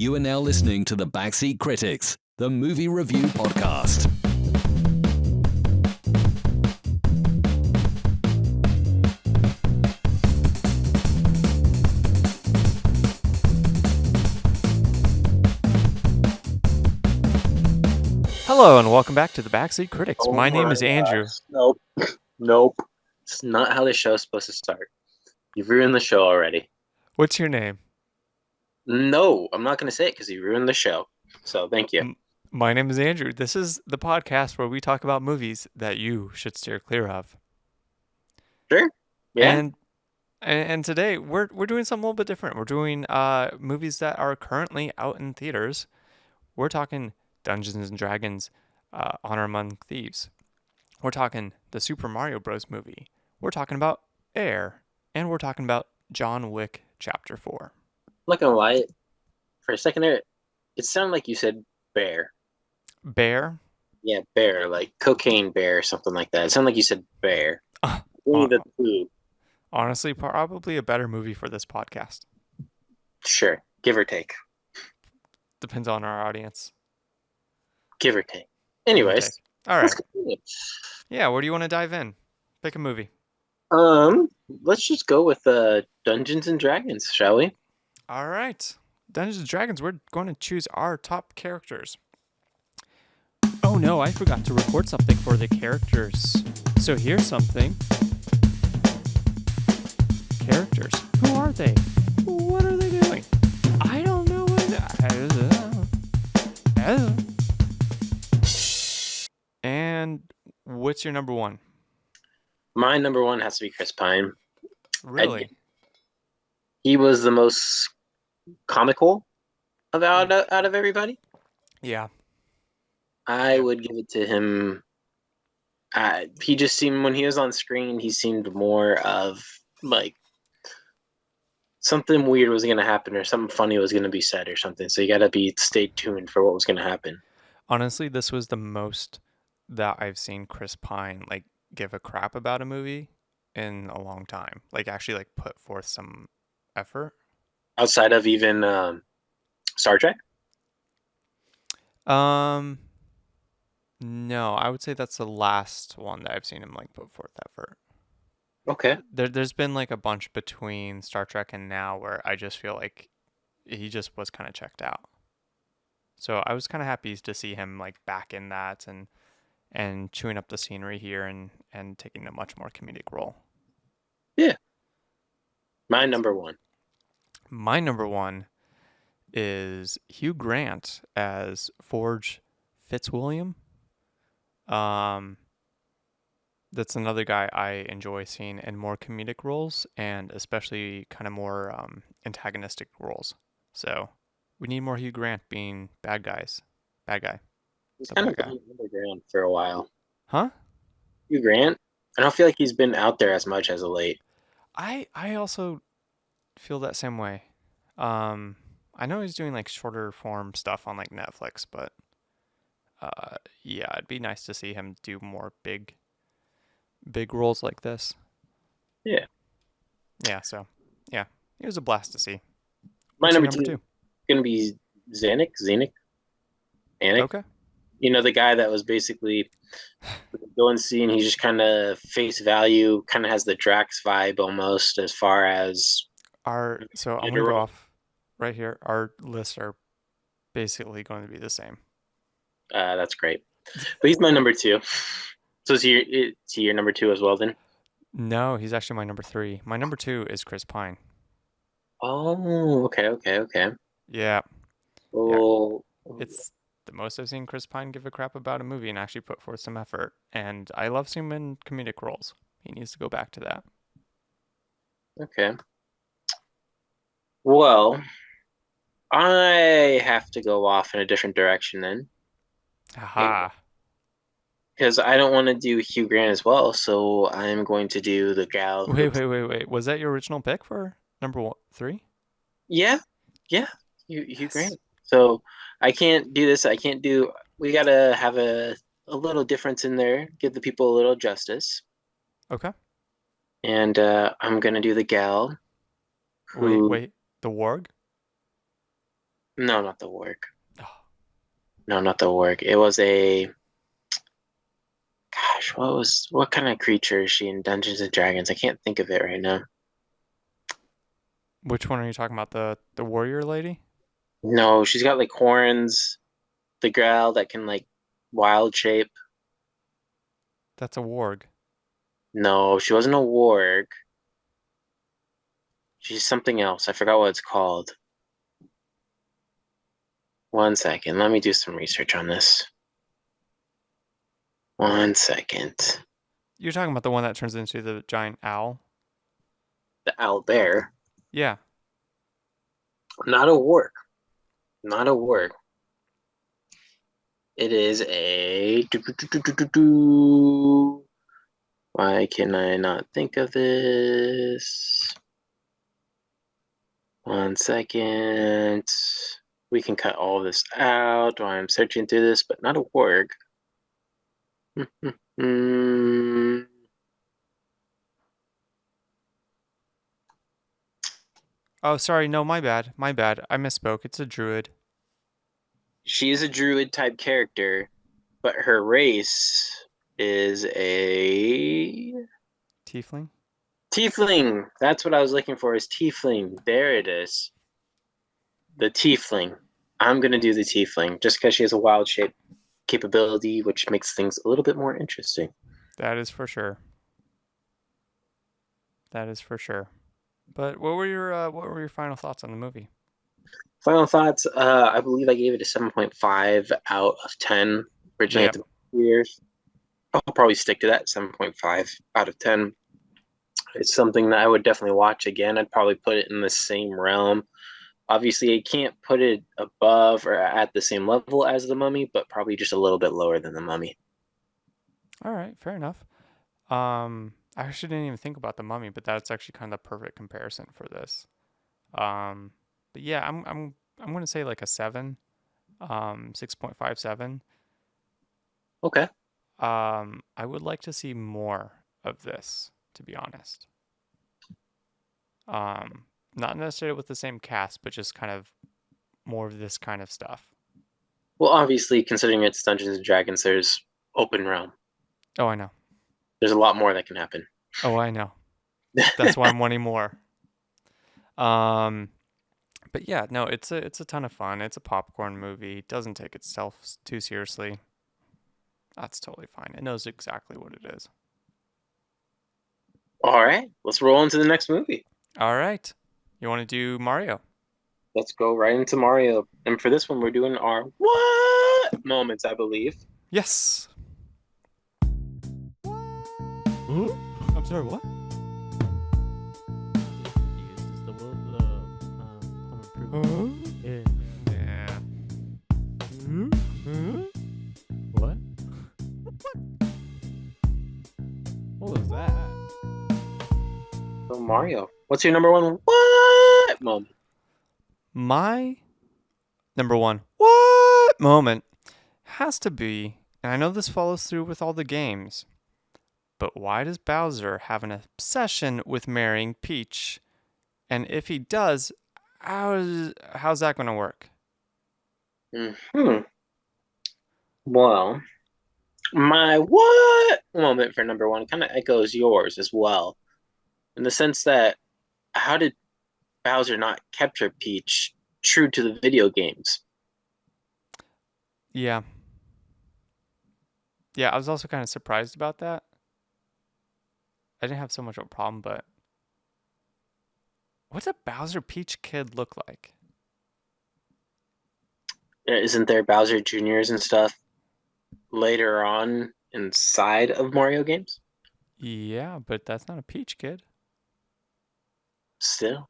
You are now listening to the Backseat Critics, the movie review podcast. Hello and welcome back to the Backseat Critics. Oh My name is my Andrew. gosh. Nope. It's not how the show's supposed to start. You've ruined the show already. What's your name? No, I'm not going to say it because you ruined the show. So thank you. My name is Andrew. This is the podcast where we talk about movies that you should steer clear of. Sure. Yeah. And today we're doing something a little bit different. We're doing movies that are currently out in theaters. We're talking Dungeons and Dragons, Honor Among Thieves. We're talking the Super Mario Bros. Movie. We're talking about Air, and we're talking about John Wick Chapter 4. I'm not going to lie. For a second there, it sounded like you said bear. Bear? Yeah, bear, like cocaine bear or something like that. It sounded like you said bear. Honestly, probably a better movie for this podcast. Sure. Give or take. Depends on our audience. Give or take. Anyways. All right. Yeah, where do you want to dive in? Pick a movie. Let's just go with Dungeons and Dragons, shall we? All right. Dungeons and Dragons, we're going to choose our top characters. Oh no, I forgot to record something for the characters. So here's something. Characters. Who are they? What are they doing? I don't know what. And what's your number one? My number one has to be Chris Pine. Really? He was the most comical out of everybody. Yeah. I would give it to him. He just seemed, when he was on screen, he seemed more of like something weird was going to happen or something funny was going to be said or something. So you got to stay tuned for what was going to happen. Honestly, this was the most that I've seen Chris Pine like give a crap about a movie in a long time. Like actually like put forth some effort. Outside of even Star Trek? No, I would say that's the last one that I've seen him like put forth effort. Okay. There's been like a bunch between Star Trek and now where I just feel like he just was kind of checked out. So I was kind of happy to see him like back in that and chewing up the scenery here and taking a much more comedic role. Yeah. My number one. My number one is Hugh Grant as Forge Fitzwilliam. That's another guy I enjoy seeing in more comedic roles and especially kind of more antagonistic roles. So we need more Hugh Grant being bad guys. Bad guy. He's kind of been underground for a while. Huh? Hugh Grant? I don't feel like he's been out there as much as of late. I also feel that same way. I know he's doing like shorter form stuff on like Netflix, but yeah, it'd be nice to see him do more big roles like this. Yeah. Yeah, so yeah, it was a blast to see. My number two is gonna be Zanuck. Anik. Okay. You know, the guy that was basically going to see, and he's just kind of face value, kind of has the Drax vibe almost, as far as so I'm gonna go off right here. Our lists are basically going to be the same. That's great. But he's my number two. So is he your number two as well then? No, he's actually my number three. My number two is Chris Pine. Oh, okay. Yeah. Oh, yeah. It's the most I've seen Chris Pine give a crap about a movie and actually put forth some effort. And I love seeing him in comedic roles. He needs to go back to that. Okay. Well, I have to go off in a different direction then. Aha. Because I don't want to do Hugh Grant as well, so I'm going to do the gal. Wait. Was that your original pick for number 3? Yeah. Hugh Grant. So I can't do this. We got to have a little difference in there, give the people a little justice. Okay. And I'm going to do the gal. Wait. The warg? No, not the work. Oh, No, not the work. It was a gosh, what kind of creature is she in Dungeons and Dragons? I can't think of it right now. which one are you talking about? The warrior lady? No, she's got like horns, the growl that can like wild shape. That's a warg. No, she wasn't a warg. She's something else. I forgot what it's called. One second. Let me do some research on this. One second. You're talking about the one that turns into the giant owl? The owl bear. Yeah. Not a warg. Not a warg. It is a. Why can I not think of this? One second. We can cut all this out while I'm searching through this, but not a warg. Hmm. Oh, sorry. No, my bad. My bad. I misspoke. It's a druid. She is a druid type character, but her race is a Tiefling? tiefling. That's what I was looking for, is tiefling. There it is. The tiefling. I'm gonna do the tiefling just because she has a wild shape capability, which makes things a little bit more interesting. That is for sure. That is for sure. But what were your final thoughts on the movie? Final thoughts. I believe I gave it a 7.5 out of 10 originally at Yep. the years. I'll probably stick to that 7.5 out of 10. It's something that I would definitely watch again. I'd probably put it in the same realm. Obviously, I can't put it above or at the same level as the Mummy, but probably just a little bit lower than the Mummy. All right, fair enough. I actually didn't even think about the mummy, but that's actually kind of the perfect comparison for this. Um, but yeah, I'm gonna say like a 7, 6.57. Okay. I would like to see more of this, to be honest. Not necessarily with the same cast, but just kind of more of this kind of stuff. Well, obviously, considering it's Dungeons and Dragons, there's open realm. Oh, I know. There's a lot more that can happen. Oh, I know. That's why I'm wanting more. Um, but yeah, no, it's a ton of fun. It's a popcorn movie. It doesn't take itself too seriously. That's totally fine. It knows exactly what it is. All right, let's roll into the next movie. All right. You want to do Mario? Let's go right into Mario. And for this one, we're doing our what moments, I believe. Yes. Huh? I'm sorry, what? This is the world home improvement. Yeah. Yeah. What? What was that? So Mario, what's your number one what moment? My number one what moment has to be, and I know this follows through with all the games, but why does Bowser have an obsession with marrying Peach? And if he does, how's that going to work? Hmm. Well, my what moment for number one kind of echoes yours as well, in the sense that how did Bowser not capture Peach true to the video games? Yeah. Yeah, I was also kind of surprised about that. I didn't have so much of a problem, but what's a Bowser Peach kid look like? Isn't there Bowser Juniors and stuff later on inside of Mario games? Yeah, but that's not a Peach kid. Still,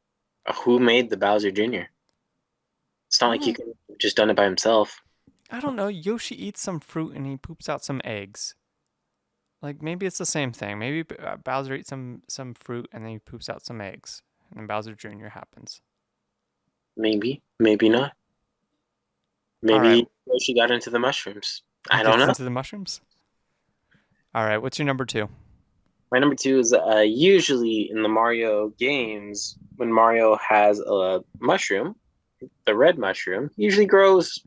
who made the Bowser Jr.? It's not I like he don't, could have just done it by himself. I don't know. Yoshi eats some fruit and he poops out some eggs. Like maybe it's the same thing. Maybe Bowser eats some fruit and then he poops out some eggs, and then Bowser Jr. happens. Maybe, maybe not. All right, Maybe she got into the mushrooms. he I don't gets know. into the mushrooms. All right, what's your number 2? My number two is usually in the Mario games when Mario has a mushroom, the red mushroom, usually grows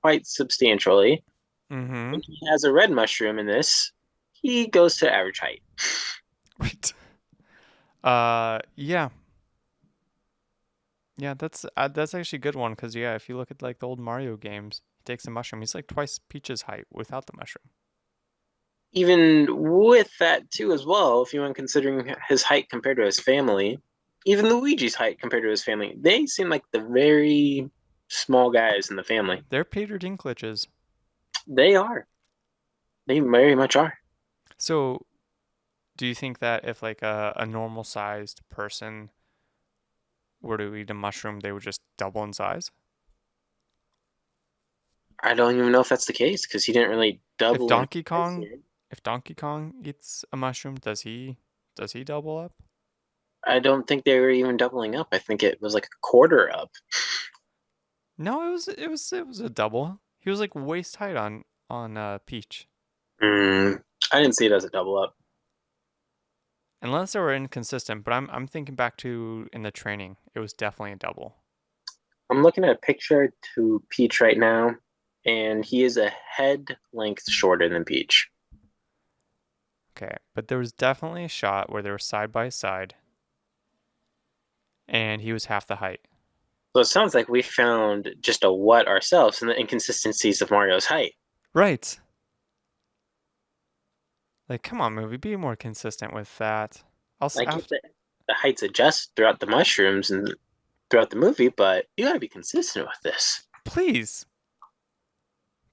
quite substantially. Mm-hmm. When he has a red mushroom in this, he goes to average height. Right. Yeah. Yeah, that's actually a good one because yeah, if you look at like the old Mario games, he takes a mushroom. He's like twice Peach's height without the mushroom. Even with that too, as well, if you want considering his height compared to his family, even Luigi's height compared to his family, they seem like the very small guys in the family. They're Peter Dinklages. They are. They very much are. So, do you think that if like a normal sized person were to eat a mushroom, they would just double in size? I don't even know if that's the case because he didn't really If double in Donkey size Kong, here. if Donkey Kong eats a mushroom, does he double up? I don't think they were even doubling up. I think it was like a quarter up. No, it was a double. He was like waist height on Peach. Mm, I didn't see it as a double up. Unless they were inconsistent, but I'm thinking back to in the training, it was definitely a double. I'm looking at a picture to Peach right now, and he is a head length shorter than Peach. Okay, but there was definitely a shot where they were side by side, and he was half the height. So it sounds like we found just a what ourselves in the inconsistencies of Mario's height. Right. Like, come on, movie, be more consistent with that. I get that the heights adjust throughout the mushrooms and throughout the movie, but you gotta be consistent with this. Please,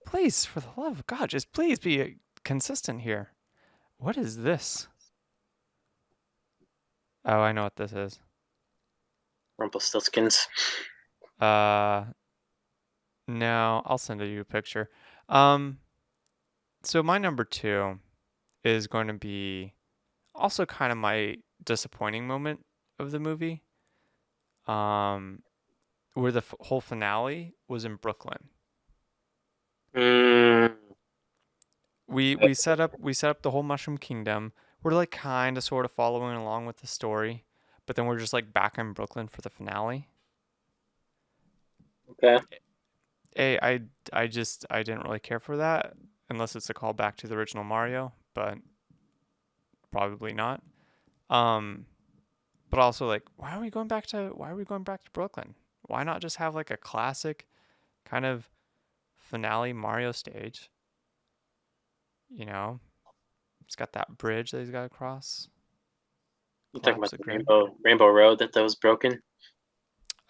please, for the love of God, just please be consistent here. What is this? Oh, I know what this is. Rumpelstiltskins. Uh, no, I'll send you a picture. So my number two is going to be also kind of my disappointing moment of the movie. Where the whole finale was in Brooklyn. Mm, We set up the whole Mushroom Kingdom. We're like kind of sort of following along with the story, but then we're just like back in Brooklyn for the finale. okay. Hey, I didn't really care for that unless it's a callback to the original Mario, but probably not. Um, but also like why are we going back to Brooklyn? Why not just have like a classic kind of finale Mario stage? You know, it's got that bridge that he's got to cross. You talking Collapse about the the grid. Rainbow Road that was broken?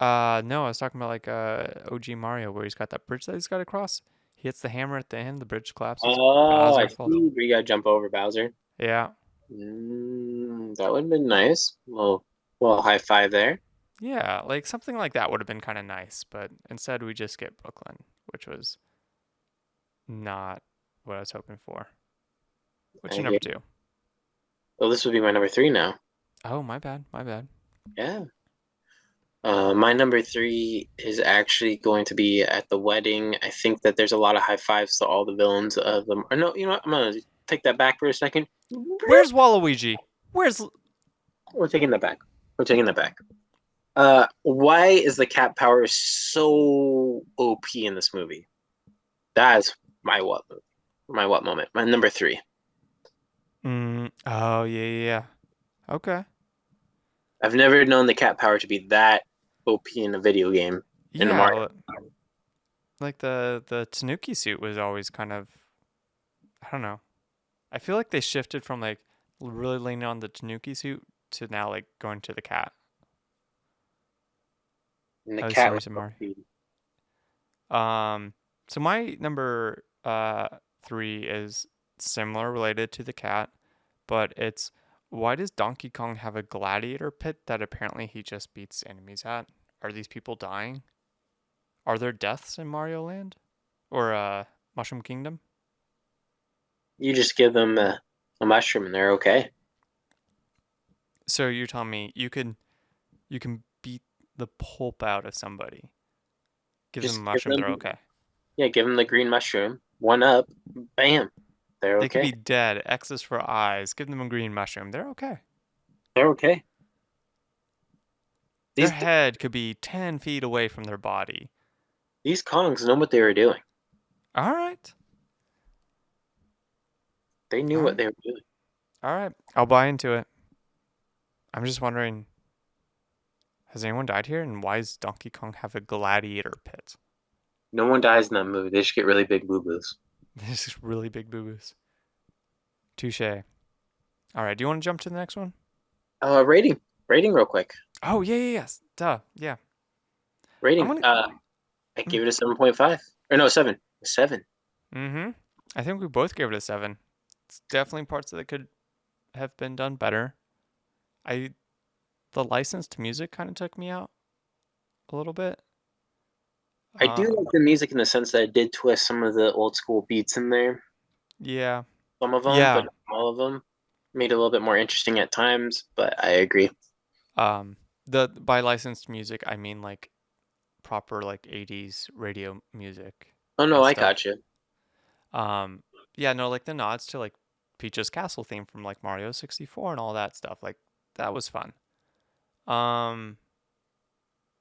No, I was talking about like OG Mario where he's got that bridge that he's got to cross. He hits the hammer at the end, the bridge collapses. Oh, I Bowser see. falls. Where you gotta jump over Bowser. Yeah, That would have been nice. Well, high five there. yeah, like something like that would have been kind of nice, but instead we just get Brooklyn, which was not what I was hoping for. What's I your hear. number two? Well, this would be my number three now. Oh, my bad, my bad. Yeah. My number three is actually going to be at the wedding. I think that there's a lot of high fives to all the villains of them. Or no, you know what? I'm gonna take that back for a second. Where's Waluigi? Where's We're taking that back. We're taking that back. Why is the cat power so OP in this movie? That's my what movie. My what moment. My number three. Oh yeah. Okay. I've never known the cat power to be that OP in a video game in a Mario. Yeah, like the Tanuki suit was always kind of I don't know. I feel like they shifted from like really leaning on the Tanuki suit to now like going to the cat. And the At least in cat was recent Mario. OP. So my number three is similar related to the cat, but it's why does Donkey Kong have a gladiator pit that apparently he just beats enemies at? Are these people dying? Are there deaths in Mario Land or Mushroom Kingdom? You just give them a mushroom and they're okay. So you're telling me you can beat the pulp out of somebody, give them a Just give mushroom, them, they're okay. yeah, give them the green mushroom. One up, bam, they're They could okay. be dead, X's for eyes. Give them a green mushroom, they're okay. They're okay. Their These head could be 10 feet away from their body. these Kongs know what they were doing. All right. They knew All what right. they were doing. All right. I'll buy into it. I'm just wondering, has anyone died here? And why does Donkey Kong have a gladiator pit? No one dies in that movie. They just get really big boo-boos. This is really big boo-boos. Touche. All right. Do you want to jump to the next one? Rating real quick. Oh, yeah. Yes. Duh. Yeah. Rating. I'm gonna. I gave it a 7.5. Or no, 7. 7. Mm-hmm. I think we both gave it a 7. It's definitely parts that could have been done better. The licensed music kind of took me out a little bit. I do like the music in the sense that it did twist some of the old school beats in there. Yeah. Some of them, Yeah. but not all of them. Made it a little bit more interesting at times, but I agree. By licensed music, I mean like proper like 80s radio music. Oh no, and I stuff. got you. Yeah, no, like the nods to like Peach's Castle theme from like Mario 64 and all that stuff. Like that was fun. But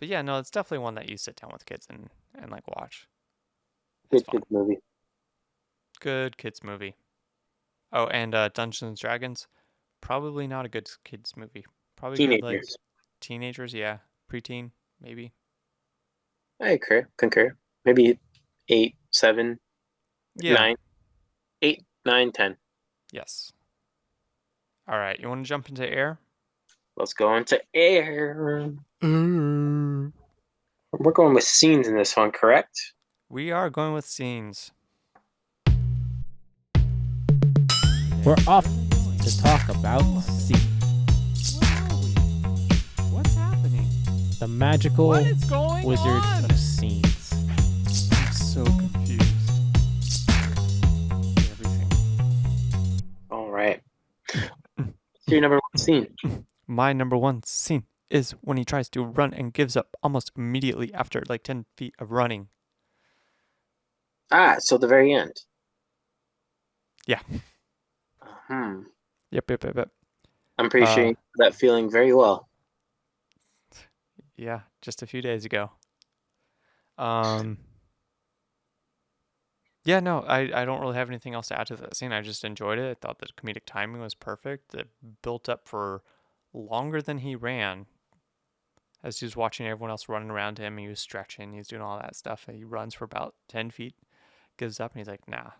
yeah, no, it's definitely one that you sit down with kids and like watch. It's Good fun. movie. Good kids movie. Oh, and Dungeons and Dragons, probably not a good kids movie. Probably good like Teenagers. teenagers, yeah, preteen, maybe. I concur. Maybe 8, 7, Yeah. 9. 8, 9, 10. Yes. All right, you want to jump into air? Let's go into air. We're going with scenes in this one, correct? We are going with scenes. We're off to talk about Sea, What's happening? the magical What is going wizard on? of scenes. I'm so confused. Everything. All right. Your number one scene. My number one scene is when he tries to run and gives up almost immediately after like 10 feet of running. So the very end. Yeah. Yep. I'm pretty sure you know that feeling very well. Yeah, just a few days ago. Yeah, no, I don't really have anything else to add to that scene. I just enjoyed it. I thought the comedic timing was perfect. It built up for longer than he ran. As he was watching everyone else running around him, he was stretching, he was doing all that stuff. And he runs for about 10 feet, gives up, and he's like, nah,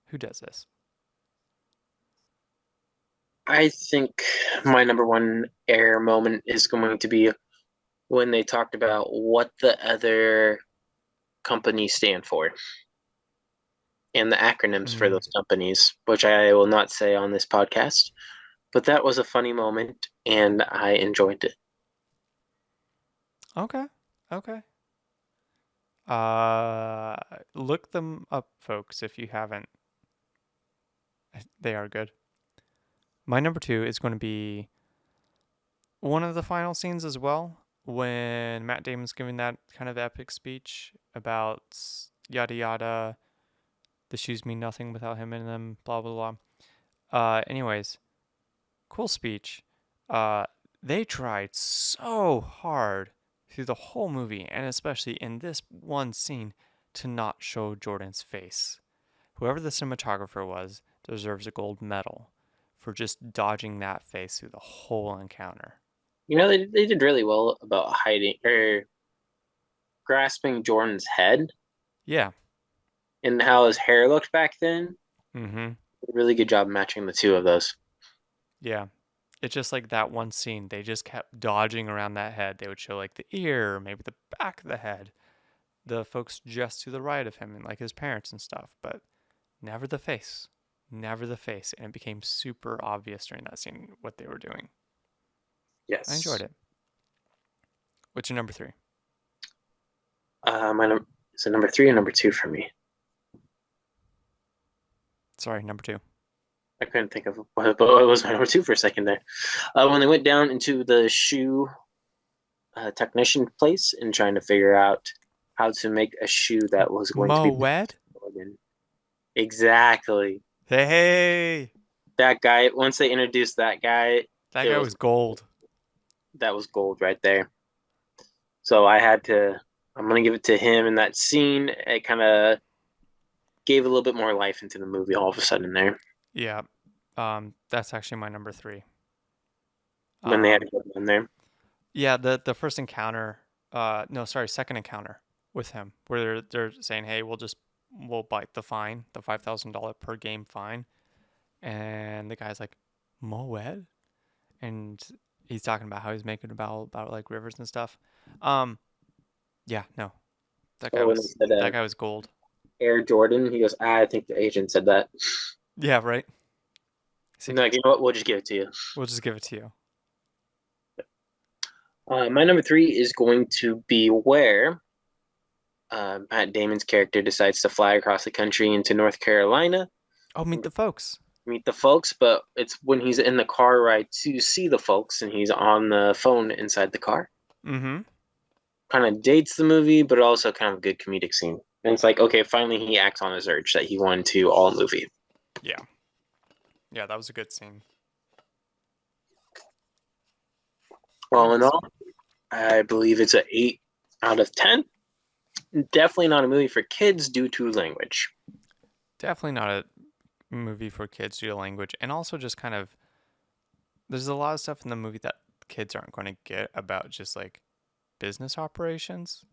who does this? I think my number one air moment is going to be when they talked about what the other companies stand for and the acronyms for those companies, which I will not say on this podcast. But that was a funny moment, and I enjoyed it. Okay. Look them up, folks, if you haven't. They are good. My number 2 is going to be one of the final scenes as well, when Matt Damon's giving that kind of epic speech about yada yada, the shoes mean nothing without him in them, blah blah blah. Anyways, cool speech. They tried so hard through the whole movie, and especially in this one scene, to not show Jordan's face. Whoever the cinematographer was deserves a gold medal for just dodging that face through the whole encounter. You know, they did really well about hiding or grasping Jordan's head. Yeah. And how his hair looked back then. Mm-hmm. Really good job matching the two of those. Yeah. It's just like that one scene. They just kept dodging around that head. They would show like the ear, maybe the back of the head, the folks just to the right of him and like his parents and stuff, but never the face. Never the face. And it became super obvious during that scene what they were doing. Yes. I enjoyed it. What's your number 3? Is it number 3 or number 2 for me? Sorry, number 2. I couldn't think of what was my number 2 for a second there. When they went down into the shoe technician place and trying to figure out how to make a shoe that was going to be Moet? Exactly. Hey! That guy, once they introduced that guy... That guy was gold. That was gold right there. So I'm going to give it to him in that scene. It kind of gave a little bit more life into the movie all of a sudden there Yeah. That's actually my number 3. when they had Um, to go in there. yeah, the first encounter, no, sorry, second encounter with him, where they're saying, "Hey, we'll bite the fine, the $5,000 per game fine," and the guy's like, "Moet," and he's talking about how he's making about like rivers and stuff. Um, yeah, no, Oh, when they said that guy was gold. Air Jordan, he goes, I think the agent said that. Yeah, right. See, I'm like, you know what? We'll just give it to you. we'll just give it to you. My number 3 is going to be where Matt Damon's character decides to fly across the country into North Carolina, Oh, meet the folks. meet the folks, but it's when he's in the car ride to see the folks and he's on the phone inside the car. Mm-hmm. Kind of dates the movie, but also kind of a good comedic scene. And it's like, okay, finally he acts on his urge that he wanted to all movie. Yeah. Yeah, that was a good scene. All in all, I believe it's an 8 out of 10. Definitely not a movie for kids due to language. Definitely not a movie for kids due to language, and also just kind of there's a lot of stuff in the movie that kids aren't going to get about just like business operations,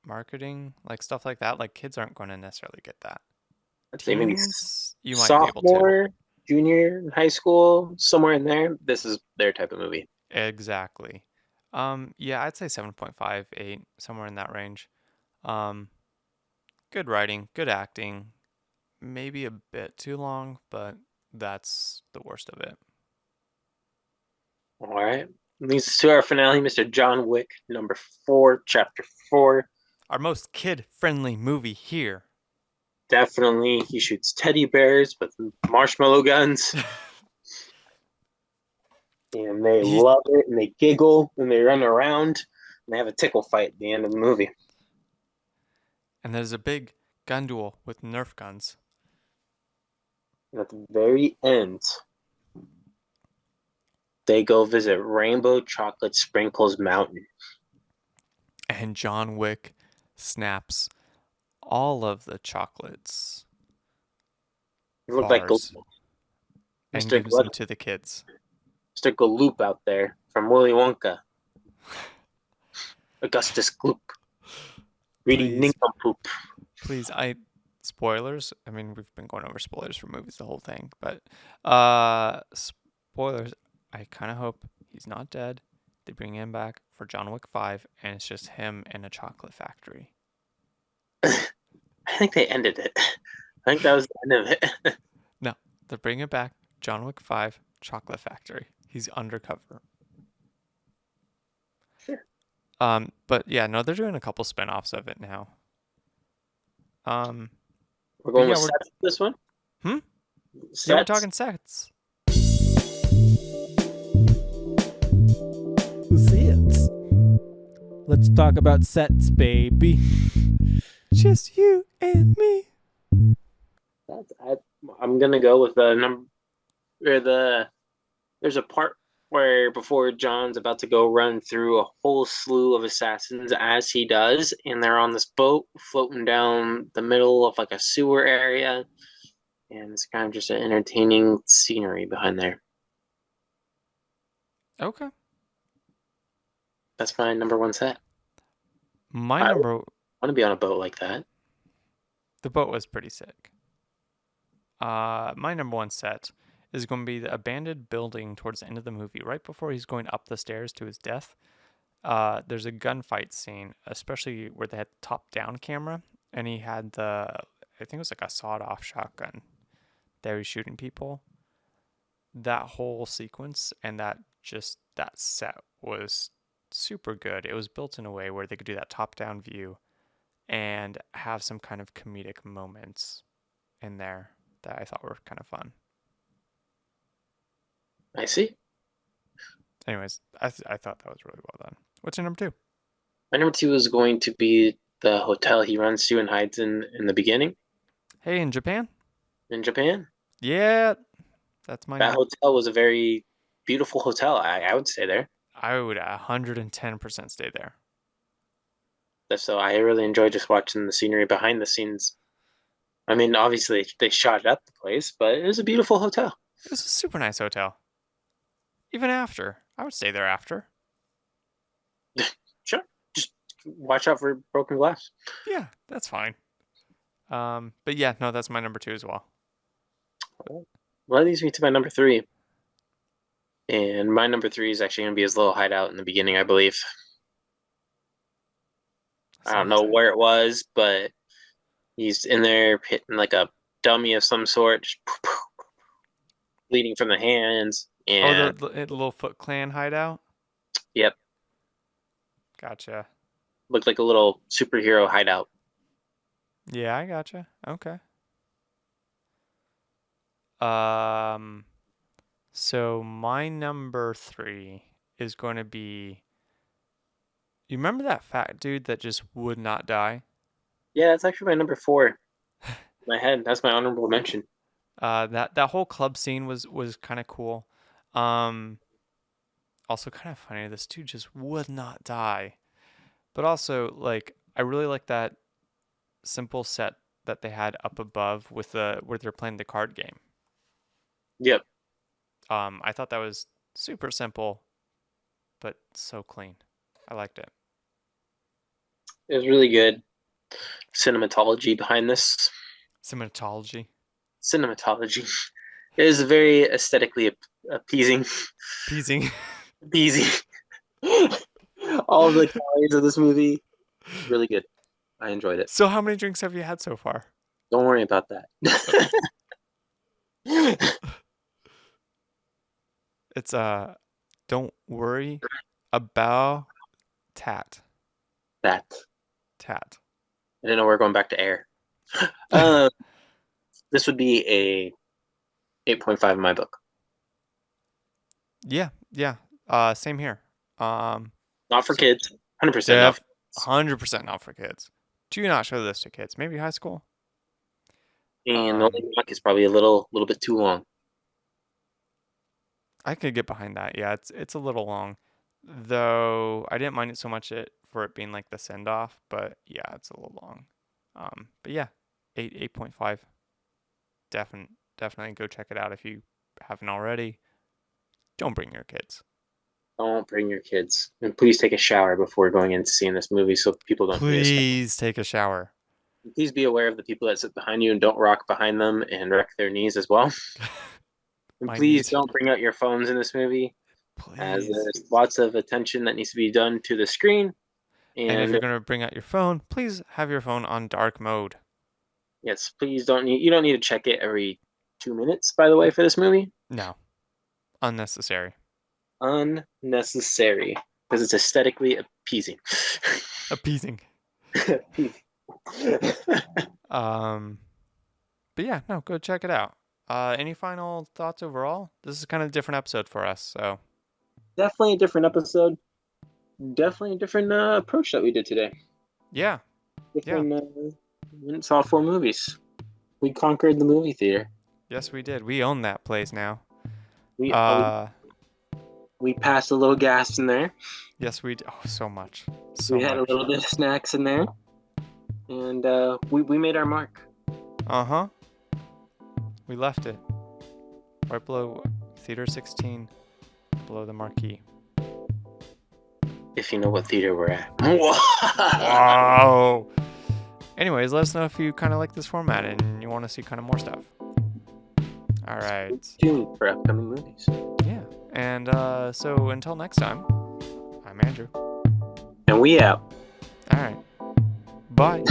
marketing, like stuff like that. Like kids aren't going to necessarily get that. I'd say maybe Teens, you might be able to. sophomore, junior, in high school, somewhere in there. This is their type of movie. Exactly. Yeah, I'd say 7.5, 8, somewhere in that range. Um, good writing, good acting, maybe a bit too long, but that's the worst of it. All right. Leads us to our finale, Mr. John Wick, number 4, chapter 4. Our most kid-friendly movie here. Definitely, he shoots teddy bears with marshmallow guns. And they love it, and they giggle, and they run around, and they have a tickle fight at the end of the movie. And there's a big gun duel with Nerf guns. And at the very end, they go visit Rainbow Chocolate Sprinkles Mountain. And John Wick snaps all of the chocolates. It looked like Bars. And Mr. gives them to the kids. Mr. Gloop out there from Willy Wonka. Augustus Gloop. Reading Please. Nincompoop. Please, spoilers. I mean, we've been going over spoilers for movies the whole thing, but spoilers. I kind of hope he's not dead. They bring him back for John Wick 5, and it's just him in a chocolate factory. I think they ended it. I think that was the end of it. No, they're bringing it back. John Wick 5, chocolate factory. He's undercover. Sure. But yeah, no, they're doing a couple spin-offs of it now. We're going with sets for this one? Sets? Yeah, we're talking sets. Sets. Let's talk about sets, baby. Just you and me. I'm gonna go with the number. There's a part where before John's about to go run through a whole slew of assassins as he does, and they're on this boat floating down the middle of like a sewer area, and it's kind of just an entertaining scenery behind there. Okay. That's my number 1 set. I want to be on a boat like that. The boat was pretty sick. My number 1 set is going to be the abandoned building towards the end of the movie, right before he's going up the stairs to his death. There's a gunfight scene, especially where they had the top-down camera, and he had I think it was like a sawed-off shotgun that he was shooting people. That whole sequence and that set was super good. It was built in a way where they could do that top-down view and have some kind of comedic moments in there that I thought were kind of fun. I see. Anyways, I thought that was really well done. What's your number 2? My number 2 is going to be the hotel he runs to and hides in the beginning. Hey, in Japan? In Japan? Yeah, that's my That hotel was a very beautiful hotel. I would stay there. I would 110% stay there. So I really enjoy just watching the scenery behind the scenes. I mean, obviously they shot up the place, but it was a beautiful hotel. It was a super nice hotel. Even after. I would stay there after. Sure. Just watch out for broken glass. Yeah, that's fine. But yeah, no, that's my number 2 as well. Well, that leads me to my number 3. And my number 3 is actually going to be his little hideout in the beginning, I believe. I don't know where it was, but he's in there hitting like a dummy of some sort, just bleeding from the hands. And the little Foot Clan hideout? yep, Gotcha. looked like a little superhero hideout. Yeah, I gotcha. Okay. So my number 3 is going to be. You remember that fat dude that just would not die? Yeah, that's actually my number 4. In my head, that's my honorable mention. That whole club scene was kind of cool. Also kind of funny. This dude just would not die. But also, like, I really like that simple set that they had up above with where they're playing the card game. Yep. I thought that was super simple, but so clean. I liked it. It was really good. Cinematology behind this. Cinematology. It is very aesthetically appeasing. Peasing. Appeasing. All of the calories of this movie, really good. I enjoyed it. So how many drinks have you had so far? Don't worry about that. It's don't worry about tat. That. Tat. I didn't know we were going back to air. This would be a 8.5 in my book. Yeah. Same here. Not for kids. 100% Yeah, not. 100% not for kids. Do not show this to kids. Maybe high school. And the only book is probably a little bit too long. I could get behind that. Yeah, it's a little long, though. I didn't mind it so much for it being like the send off, but yeah, it's a little long. But yeah, 8.5. Definitely go check it out if you haven't already. Don't bring your kids. Don't bring your kids. And please take a shower before going into seeing this movie so people don't miss it. Please take a shower. Please be aware of the people that sit behind you and don't rock behind them and wreck their knees as well. And My please knees. don't bring out your phones in this movie, as Please. there's lots of attention that needs to be done to the screen. And if you're gonna bring out your phone, please have your phone on dark mode. yes, please you don't need to check it every 2 minutes, by the way, for this movie. No. Unnecessary. Unnecessary, because it's aesthetically appeasing. Appeasing. But yeah, no, go check it out. Any final thoughts overall? This is kind of a different episode for us, so. Definitely a different episode. Definitely a different approach that we did today. Yeah. We went and saw 4 movies. We conquered the movie theater. Yes, we did. We own that place now. We passed a little gas in there. Yes, we did. Oh, so much. We had a little bit of snacks in there. And we made our mark. Uh-huh. We left it. Right below Theater 16. Below the marquee. If you know what theater we're at. Wow. Anyways, let us know if you kind of like this format and you want to see kind of more stuff. All right. Tuned for upcoming movies. Yeah. And so until next time, I'm Andrew. And we out. All right. Bye.